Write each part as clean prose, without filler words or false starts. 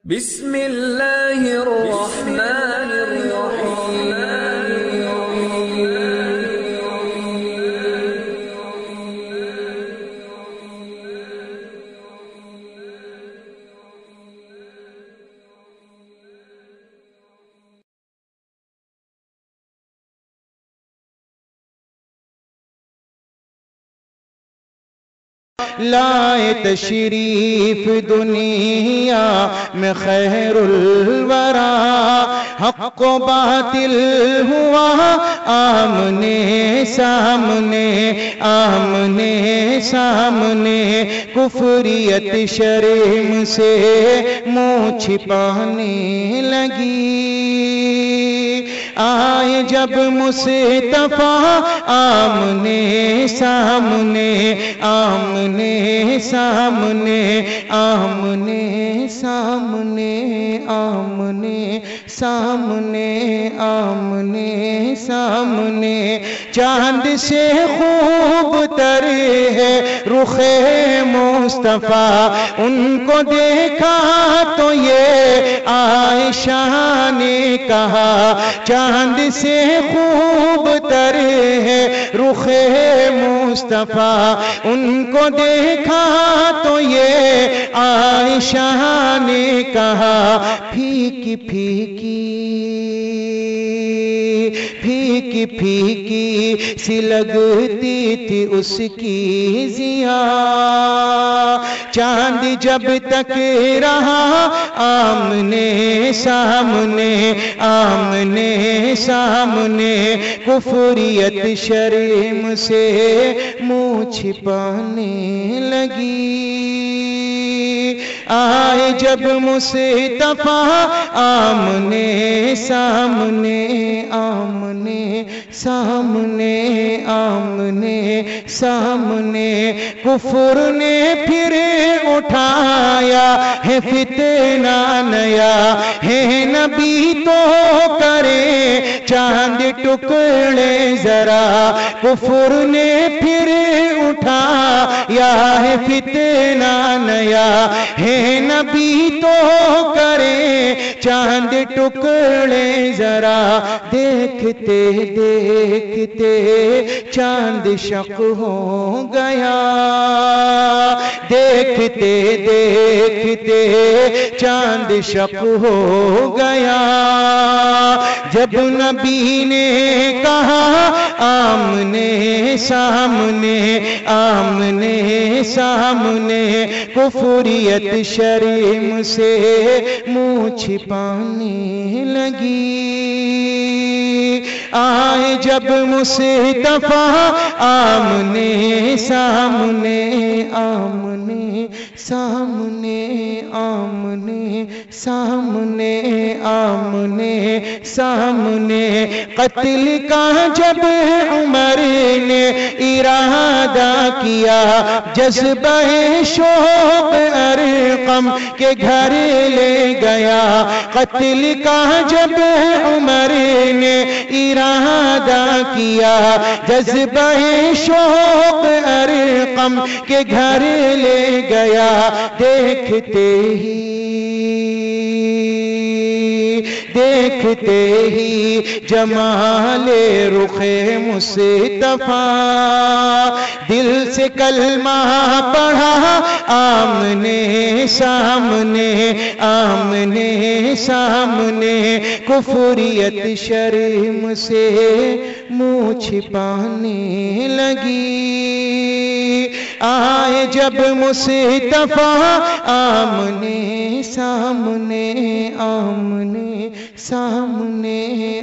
بسم اللہ الرحمن الرحیم لائے تشریف دنیا میں خیر الورا، حق و باطل ہوا آمنے سامنے، آمنے سامنے، کفریت شرم سے منہ چھپانے لگی۔ آئے جب مصطفیٰ آمنے سامنے، آمنے سامنے، آمنے سامنے، آمنے سامنے، آمنے سامنے، چاند سے خوب تر ہے رخ مصطفیٰ، ان کو دیکھا تو یہ عائشہ نے کہا، چاند سے خوب تر ہے رخ مصطفیٰ، ان کو دیکھا تو یہ عائشہ نے کہا، پھیکی پھیکی پھیکی پھیکی سی لگتی تھی اس کی ضیا، چاند جب تک رہا آمنے سامنے، آمنے سامنے، کفریت شرم سے منہ چھپانے لگی۔ آئے جب مصطفیٰ آمنے سامنے، آمنے سامنے، آمنے سامنے، کفر نے پھر اٹھایا ہے فتنہ نیا، ہے نبی تو کرے چاند ٹکڑے ذرا، کفر نے پھر اٹھایا ہے فتنہ نیا، ہے نبی تو کرے چاند ٹکڑے ذرا، دیکھتے دیکھتے چاند شق ہو گیا، دیکھتے دیکھتے چاند شق ہو گیا، جب نبی نے کہا آمنے سامنے، آمنے سامنے، کفریت شرم سے منہ چھپانے لگی۔ آئے جب مصطفیٰ آمنے سامنے، آمنے سامنے، آمنے سامنے، آمنے سامنے، قتل کا جب عمر نے ارادہ کیا، جذبہ شوق ارقم کے گھر لے گیا، قتل کا جب عمر نے ارادہ کیا، جذبہ شوق ارقم کے گھر لے گیا، دیکھتے ہی دیکھتے ہی جمال رخ مصطفیٰ، دل سے کلمہ پڑھا آمنے سامنے، آمنے سامنے، کفریت شرم سے منہ چھپانے لگی۔ آئے جب مصطفیٰ آمنے سامنے، آمنے سامنے،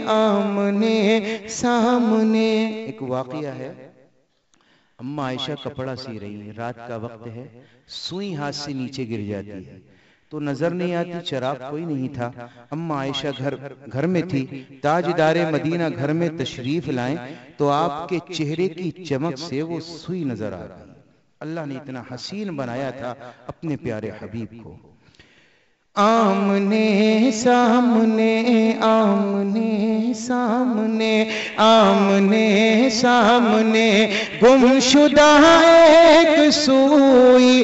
آمنے سامنے۔ ایک واقعہ ہے، اماں عائشہ کپڑا سی رہی ہیں، رات کا وقت ہے، سوئی ہاتھ سے نیچے گر جاتی ہے تو نظر نہیں آتی، چراغ کوئی نہیں تھا، اماں عائشہ گھر میں تھی، تاجدار مدینہ گھر میں تشریف لائیں تو آپ کے چہرے کی چمک سے وہ سوئی نظر آ رہی۔ اللہ نے اتنا حسین بنایا تھا اپنے پیارے حبیب کو۔ آمنے سامنے، آمنے سامنے، آمنے سامنے، گمشدہ ایک سوئی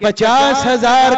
50,000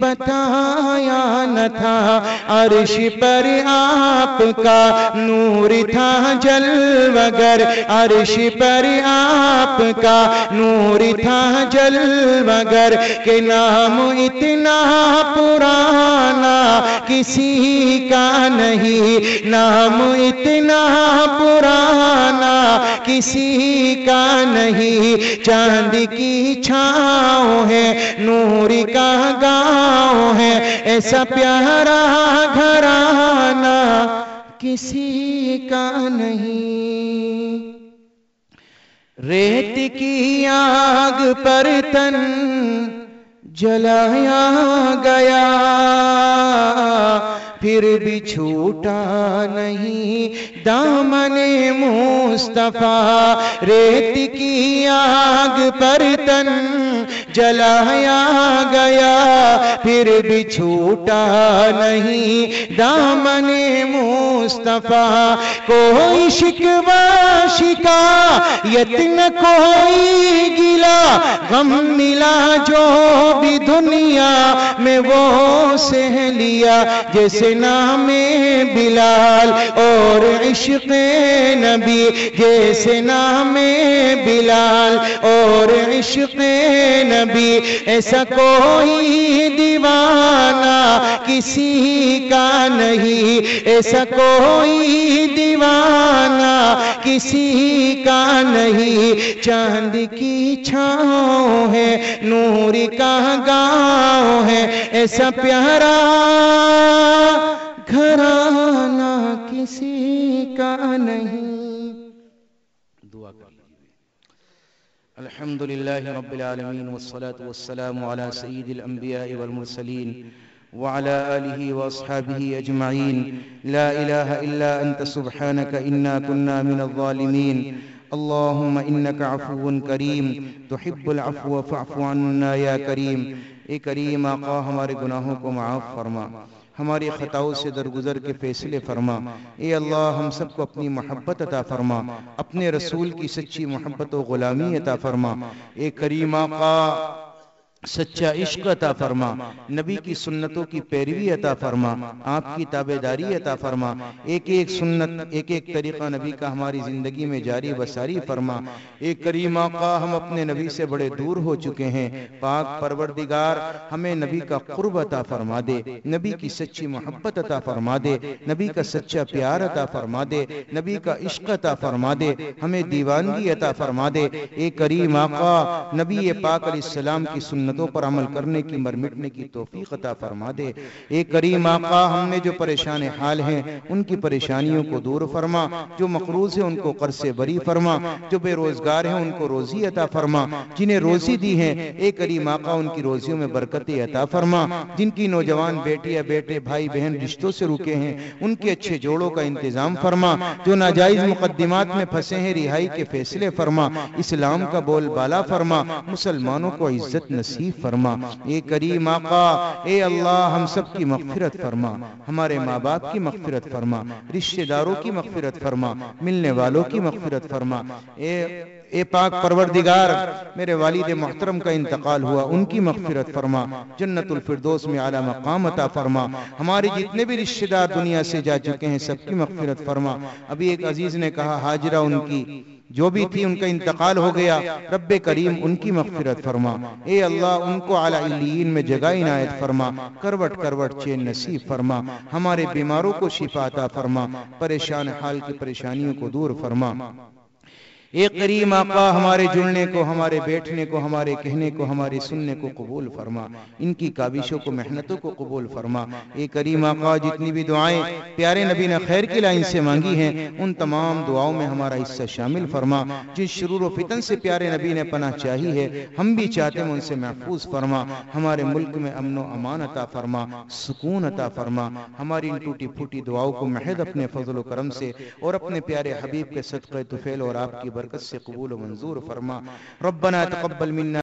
بتایا نہ تھا، عرش پر آپ کا نور تھا جلوگر، عرش پر آپ کا نور تھا جلوگر، کہ نام اتنا پرانا کسی کا نہیں، نام اتنا پرانا کسی کا نہیں، چاند کی چھاؤں ہے، نور کا گاؤں ہے، ایسا پیارا گھرانہ کسی کا نہیں۔ ریت کی آگ پر تن جلایا گیا، پھر بھی چھوٹا نہیں دامن مصطفیٰ، ریت کی آگ پر تن جلایا گیا، پھر بھی چھوٹا نہیں دامن مصطفیٰ، کوئی شکوہ شکایت نہ کوئی گلا، غم ملا جو بھی دنیا میں وہ سہ لیا، جیسے نام بلال اور عشق نبی، جیسے نام بلال اور عشق نبی، ایسا کوئی دیوانہ کسی کا نہیں، ایسا کوئی دیوانہ کسی کا نہیں، چاند کی چھاؤں ہے، نور کا گاؤں ہے، ایسا پیارا گھرانہ کسی کا نہیں۔ دعا کر الحمدللہ رب العالمین والصلاة والسلام على سید الانبیاء والمرسلین وعلى آلہ واصحابہ اجمعین، لا الہ الا انت سبحانک انا كنا من الظالمین، اللہم انک عفو کریم تحب العفو فاعف عنا یا کریم۔ اے کریم آقا ہمارے گناہوں کو معاف فرما، ہماری خطاؤں سے درگزر کے فیصلے فرما، اے اللہ ہم سب کو اپنی محبت عطا فرما، اپنے رسول کی سچی محبت و غلامی عطا فرما، اے کریم آقا سچا عشق عطا فرما، نبی کی سنتوں کی پیروی عطا فرما، آپ کی تابعداری عطا فرما، ایک ایک سنت ایک ایک طریقہ نبی کا ہماری زندگی میں جاری وساری فرما۔ اے کریم آقا ہم اپنے نبی سے بڑے دور ہو چکے ہیں، پاک پروردگار ہمیں نبی کا قرب عطا فرما دے، نبی کی سچی محبت عطا فرما دے، نبی کا سچا پیار عطا فرما دے، نبی کا عشق عطا فرما دے، ہمیں دیوانگی عطا فرما دے۔ اے کریم آقا نبی پاک علیہ السلام کی سنت پر عمل کرنے کی مرمٹنے کی توفیق عطا فرما دے۔ اے کریم آقا ہم نے جو پریشان حال ہیں ان کی پریشانیوں کو دور فرما، جو مقروض ہیں ان کو قرض سے بری فرما، جو بے روزگار ہیں ان کو روزی عطا فرما، جنہیں روزی دی ہے اے کریم آقا ان کی روزیوں میں برکتیں عطا فرما، جن کی نوجوان بیٹیاں بیٹے بھائی بہن رشتوں سے رکے ہیں ان کے اچھے جوڑوں کا انتظام فرما، جو ناجائز مقدمات میں پھنسے ہیں رہائی کے فیصلے فرما، اسلام کا بول بالا فرما، مسلمانوں کو عزت نصیب فرما۔ اے کریم آقا اے اللہ ہم سب کی مغفرت فرما، ہمارے ماں باپ کی مغفرت فرما، رشتہ داروں کی مغفرت فرما، ملنے والوں کی مغفرت فرما۔ اے پاک پروردگار میرے والد محترم کا انتقال ہوا ان کی مغفرت فرما، جنت الفردوس میں اعلی مقام عطا فرما، ہمارے جتنے بھی رشتہ دار دنیا سے جا چکے ہیں سب کی مغفرت فرما۔ ابھی ایک عزیز نے کہا حاجرہ ان کی جو بھی تھی ان کا انتقال ہو گیا، رب کریم ان کی مغفرت فرما، اے اللہ ان کو اعلی علیین میں جگہ عنایت فرما، کروٹ کروٹ چین نصیب فرما، ہمارے بیماروں کو شفا عطا فرما، پریشان حال کی پریشانیوں کو دور فرما۔ اے کریم آقا ہمارے جڑنے کو، ہمارے بیٹھنے کو، ہمارے کہنے کو، ہمارے سننے کو قبول فرما، ان کی کاوشوں کو محنتوں کو قبول فرما۔ اے کریم آقا جتنی بھی دعائیں پیارے نبی نے خیر کی لائن سے مانگی ہیں ان تمام دعاؤں میں ہمارا حصہ شامل فرما، جن شرور و فتن سے پیارے نبی نے پناہ چاہی ہے ہم بھی چاہتے ہیں ان سے محفوظ فرما، ہمارے ملک میں امن و امان عطا فرما، سکون عطا فرما، ہماری ان ٹوٹی پھوٹی دعاؤں کو محض اپنے فضل و کرم سے اور اپنے پیارے حبیب کے صدقے طفیل اور آپ کی برکت سے قبول و منظور فرما۔ ربنا تقبل منا